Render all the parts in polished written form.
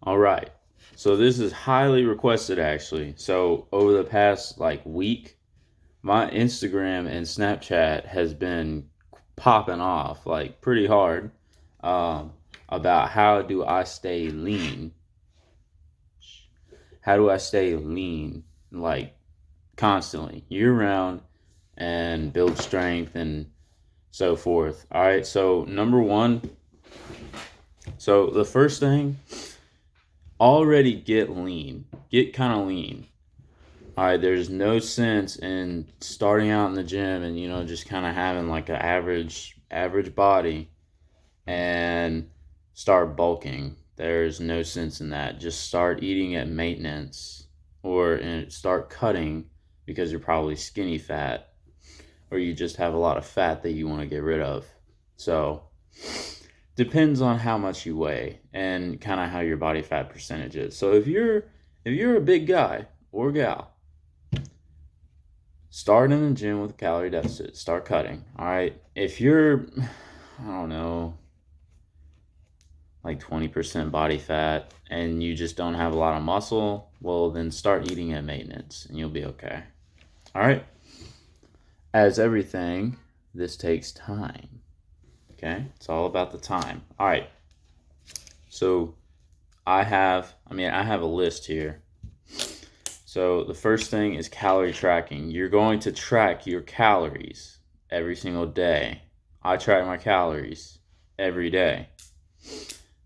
All right. So this is highly requested actually. So over the past week, my Instagram and Snapchat has been popping off like pretty hard um, about how do I stay lean? How do I stay lean like constantly year round and build strength and so forth. All right. So number one, so the first thing, already get lean. Get kind of lean. All right, there's no sense in starting out in the gym and just kind of having like an average body and start bulking. There's no sense in that. Just start eating at maintenance or start cutting because you're probably skinny fat or you just have a lot of fat that you want to get rid of. So, depends on how much you weigh and kind of how your body fat percentage is. So if you're a big guy or gal, start in the gym with a calorie deficit. Start cutting. All right. If you're, I don't know, like 20% body fat and you just don't have a lot of muscle, well, then start eating at maintenance and you'll be okay. All right. As everything, this takes time. Okay. It's all about the time. All right. So I have a list here. So the first thing is calorie tracking. You're going to track your calories every single day. I track my calories every day.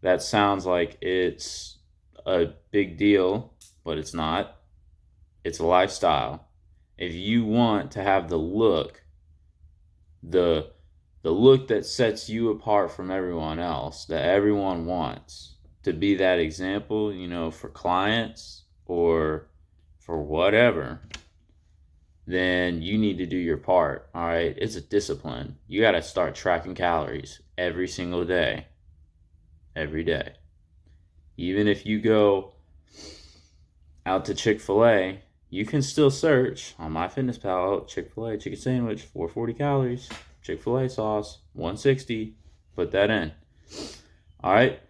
That sounds like it's a big deal, but it's not. It's a lifestyle. If you want to have the the look that sets you apart from everyone else, that everyone wants, to be that example, for clients or for whatever, then you need to do your part. All right. It's a discipline. You got to start tracking calories every single day. Every day. Even if you go out to Chick-fil-A, you can still search on MyFitnessPal, Chick-fil-A, chicken sandwich, 440 calories, Chick-fil-A sauce, 160. Put that in. All right.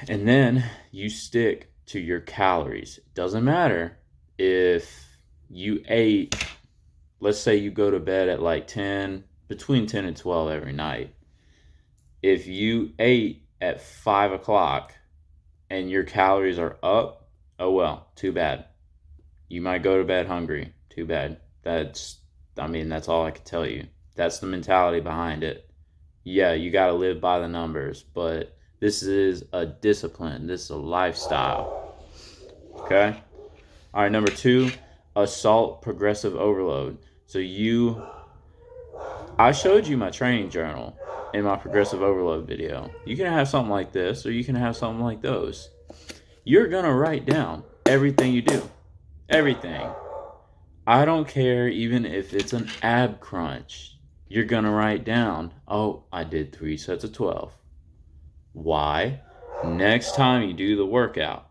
And then you stick to your calories. It doesn't matter if you ate, let's say you go to bed at like 10, between 10 and 12 every night. If you ate at 5 o'clock and your calories are up, oh well, too bad. You might go to bed hungry. Too bad. That's all I can tell you. That's the mentality behind it. Yeah, you got to live by the numbers, but this is a discipline. This is a lifestyle. Okay? All right, number two, assault progressive overload. So I showed you my training journal in my progressive overload video. You can have something like this or you can have something like those. You're going to write down everything you do. Everything. I don't care even if it's an ab crunch. You're going to write down, oh, I did 3 sets of 12. Why? Next time you do the workout,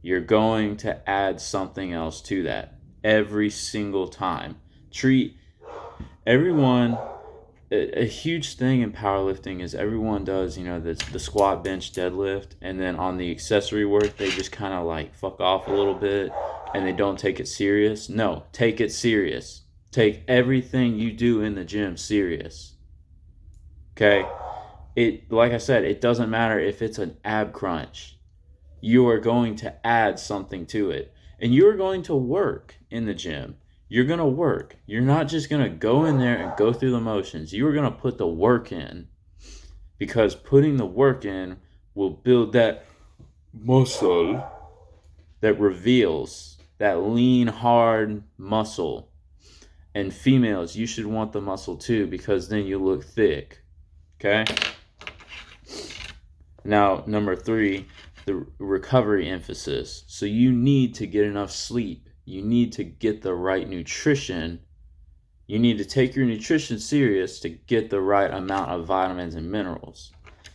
you're going to add something else to that every single time. Treat everyone. A huge thing in powerlifting is everyone does, the squat, bench, deadlift, and then on the accessory work, they just kind of like fuck off a little bit and they don't take it serious. No, take it serious. Take everything you do in the gym serious. Okay? Like I said, it doesn't matter if it's an ab crunch. You are going to add something to it. And you're going to work in the gym. You're going to work. You're not just going to go in there and go through the motions. You are going to put the work in. Because putting the work in will build that muscle that reveals that lean, hard muscle. And females, you should want the muscle too because then you look thick. Okay? Now, number three, the recovery emphasis. So you need to get enough sleep. You need to get the right nutrition. You need to take your nutrition serious to get the right amount of vitamins and minerals.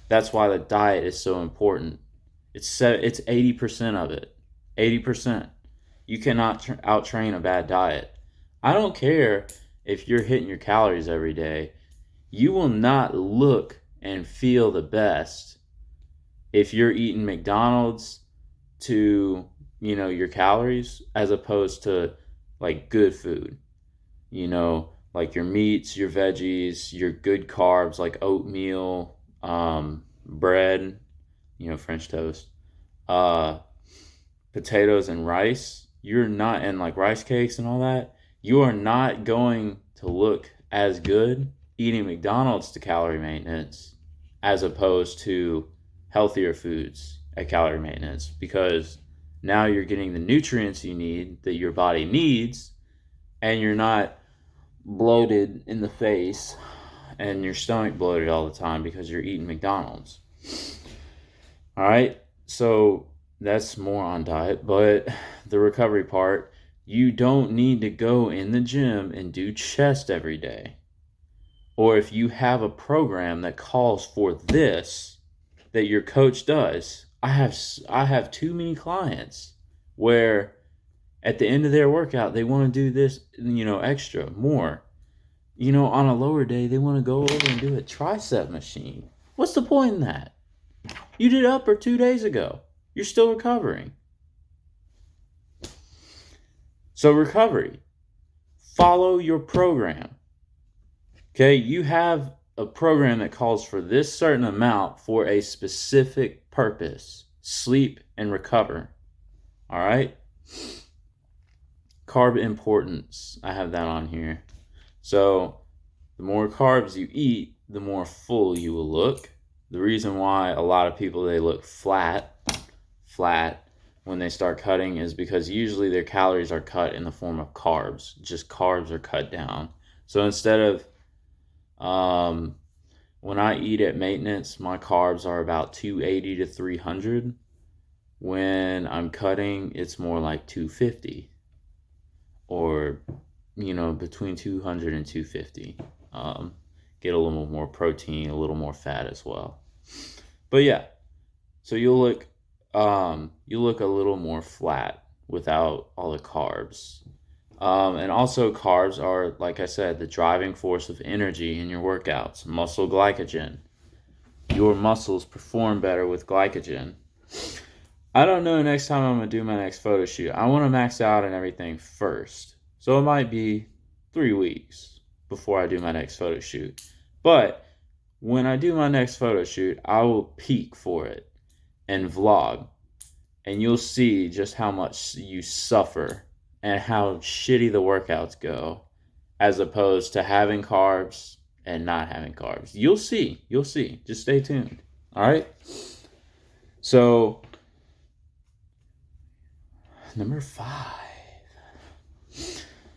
That's why the diet is so important. It's 80% of it. 80%. You cannot out-train a bad diet. I don't care if you're hitting your calories every day. You will not look and feel the best if you're eating McDonald's to, your calories, as opposed to like good food, like your meats, your veggies, your good carbs like oatmeal, bread, French toast, uh, potatoes and rice, you're not, and like rice cakes and all that, you are not going to look as good eating McDonald's to calorie maintenance as opposed to healthier foods at calorie maintenance, because now you're getting the nutrients you need that your body needs, and you're not bloated in the face and your stomach bloated all the time because you're eating McDonald's. All right, so that's more on diet, but the recovery part, you don't need to go in the gym and do chest every day. Or if you have a program that calls for this, that your coach does. I have too many clients where at the end of their workout, they want to do this, extra, more. On a lower day, they want to go over and do a tricep machine. What's the point in that? You did upper 2 days ago. You're still recovering. So recovery. Follow your program. Okay, you have a program that calls for this certain amount for a specific purpose. Sleep and recover. All right? Carb importance. I have that on here. So the more carbs you eat, the more full you will look. The reason why a lot of people, they look flat when they start cutting is because usually their calories are cut in the form of carbs. Just carbs are cut down. So instead of, when I eat at maintenance, my carbs are about 280 to 300. When I'm cutting, it's more like 250 or, between 200 and 250. Get a little more protein, a little more fat as well. But yeah, so you'll look a little more flat without all the carbs. And also carbs are, like I said, the driving force of energy in your workouts. Muscle glycogen. Your muscles perform better with glycogen. I don't know next time I'm going to do my next photo shoot. I want to max out and everything first. So it might be 3 weeks before I do my next photo shoot. But when I do my next photo shoot, I will peak for it and vlog. And you'll see just how much you suffer and how shitty the workouts go, as opposed to having carbs and not having carbs. You'll see. Just stay tuned. All right? So, number 5.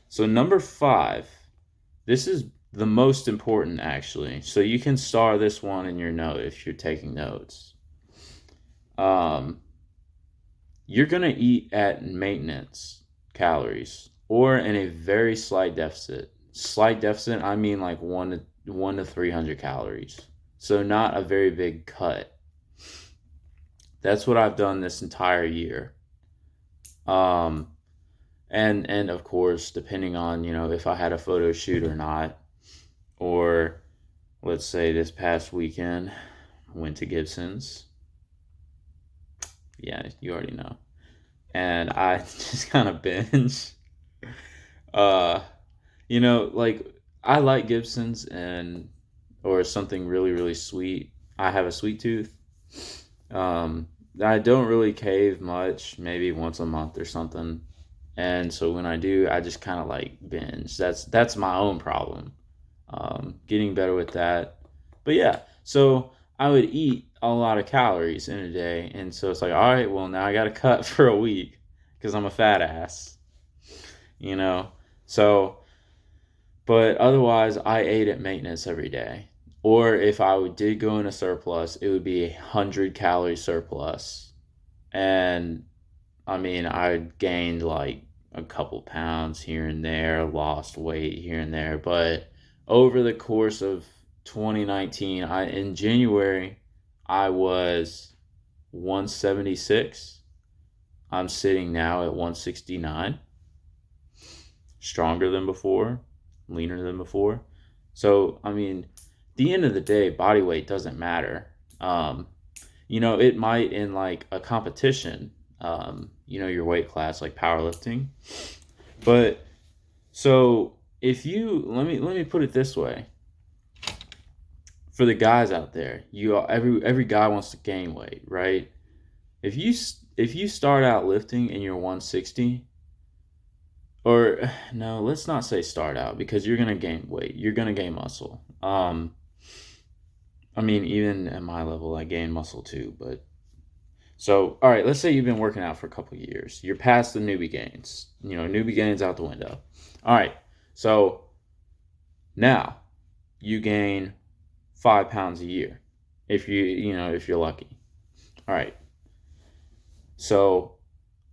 So number 5, this is the most important actually. So you can star this one in your note if you're taking notes. You're going to eat at maintenance calories or in a very slight deficit. Slight deficit, I mean like 1 to 300 calories. So not a very big cut. That's what I've done this entire year. And of course, depending on, if I had a photo shoot or not, or let's say this past weekend, went to Gibson's. Yeah, you already know. And I just kind of binge. Like I like Gibson's or something really, really sweet. I have a sweet tooth. I don't really cave much, maybe once a month or something. And so when I do, I just kind of like binge. That's my own problem. Getting better with that. But yeah, so I would eat a lot of calories in a day. And so it's like, all right, well, now I got to cut for a week because I'm a fat ass, So, but otherwise, I ate at maintenance every day. Or if I did go in a surplus, it would be 100 calorie surplus. And I mean, I gained like a couple pounds here and there, lost weight here and there. But over the course of 2019, in January, I was 176. I'm sitting now at 169. Stronger than before, leaner than before. So, I mean, at the end of the day, body weight doesn't matter. It might in like a competition, your weight class, like powerlifting. But so if you, let me put it this way. For the guys out there, every guy wants to gain weight, right? If you start out lifting and you're 160, or no, let's not say start out, because you're gonna gain weight, you're gonna gain muscle. Even at my level, I gain muscle too. But so, all right, let's say you've been working out for a couple of years. You're past the newbie gains. Newbie gains out the window. All right, so now you gain 5 pounds a year, if you're lucky. All right. So,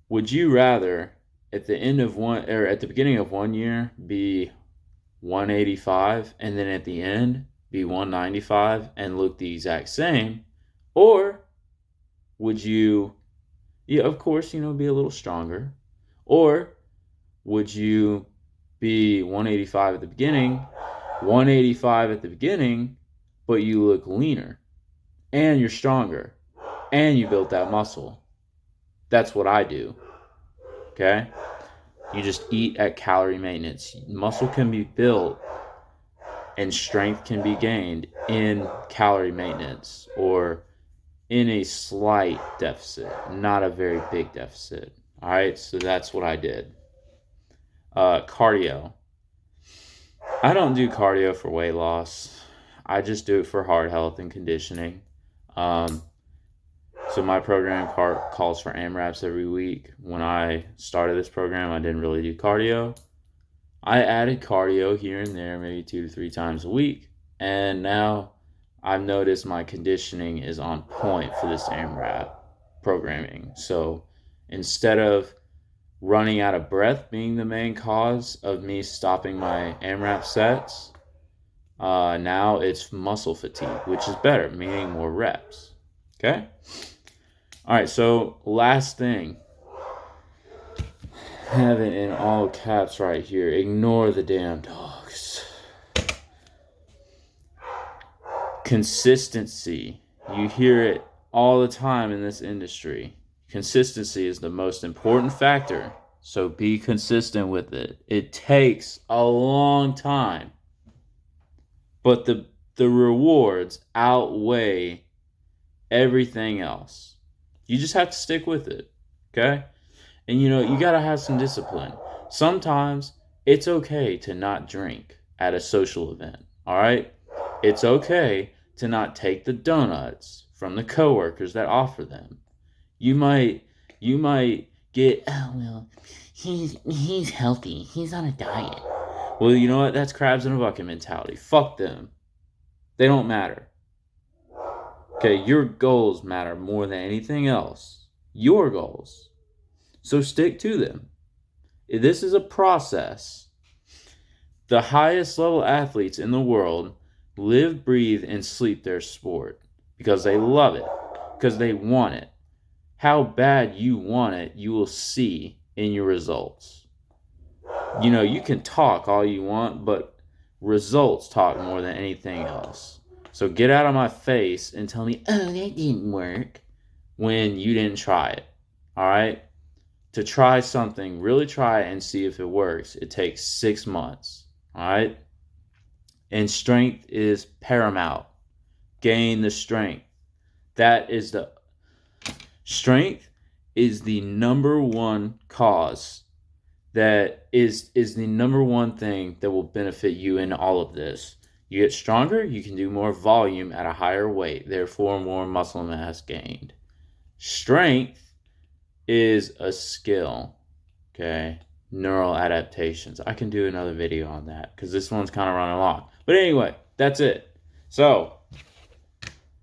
would you rather at the beginning of 1 year be 185, and then at the end be 195 and look the exact same, or would you, of course, be a little stronger, or would you be 185 at the beginning, 185 at the beginning, but you look leaner, and you're stronger, and you built that muscle? That's what I do. Okay? You just eat at calorie maintenance. Muscle can be built and strength can be gained in calorie maintenance, or in a slight deficit, not a very big deficit. All right, so that's what I did. Cardio. I don't do cardio for weight loss. I just do it for heart health and conditioning. So my program calls for AMRAPs every week. When I started this program, I didn't really do cardio. I added cardio here and there, maybe 2 to 3 times a week. And now I've noticed my conditioning is on point for this AMRAP programming. So instead of running out of breath being the main cause of me stopping my AMRAP sets, now it's muscle fatigue, which is better, meaning more reps. Okay? All right, so last thing. Have it in all caps right here. Ignore the damn dogs. Consistency. You hear it all the time in this industry. Consistency is the most important factor, so be consistent with it. It takes a long time, but the rewards outweigh everything else. You just have to stick with it, okay? And you gotta have some discipline. Sometimes it's okay to not drink at a social event, all right? It's okay to not take the donuts from the coworkers that offer them. You might get, oh, well, he's healthy. He's on a diet. Well, you know what? That's crabs in a bucket mentality. Fuck them. They don't matter. Okay, your goals matter more than anything else. Your goals. So stick to them. This is a process. The highest level athletes in the world live, breathe, and sleep their sport because they love it, because they want it. How bad you want it, you will see in your results. You can talk all you want, but results talk more than anything else. So get out of my face and tell me, oh, that didn't work, when you didn't try it. All right? To try something, really try it and see if it works. It takes 6 months. All right? And strength is paramount. Gain the strength. Strength is the number one cause, that is the number one thing that will benefit you in all of this. You get stronger, you can do more volume at a higher weight, therefore more muscle mass gained. Strength is a skill, okay? Neural adaptations. I can do another video on that because this one's kind of running long. But anyway, that's it. So,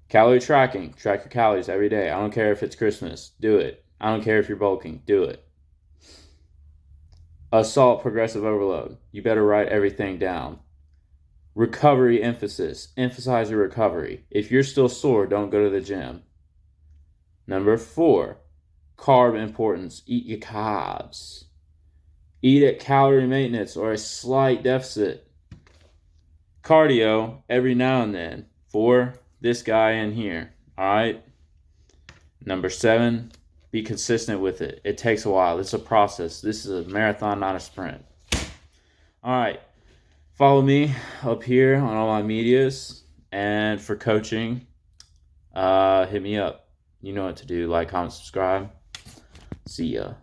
calorie tracking. Track your calories every day. I don't care if it's Christmas. Do it. I don't care if you're bulking. Do it. Assault progressive overload. You better write everything down. Recovery emphasis. Emphasize your recovery. If you're still sore, don't go to the gym. Number 4, carb importance. Eat your carbs. Eat at calorie maintenance or a slight deficit. Cardio every now and then for this guy in here. All right? Number 7, be consistent with it. It takes a while. It's a process. This is a marathon, not a sprint. All right. Follow me up here on all my medias. And for coaching, hit me up. You know what to do. Like, comment, subscribe. See ya.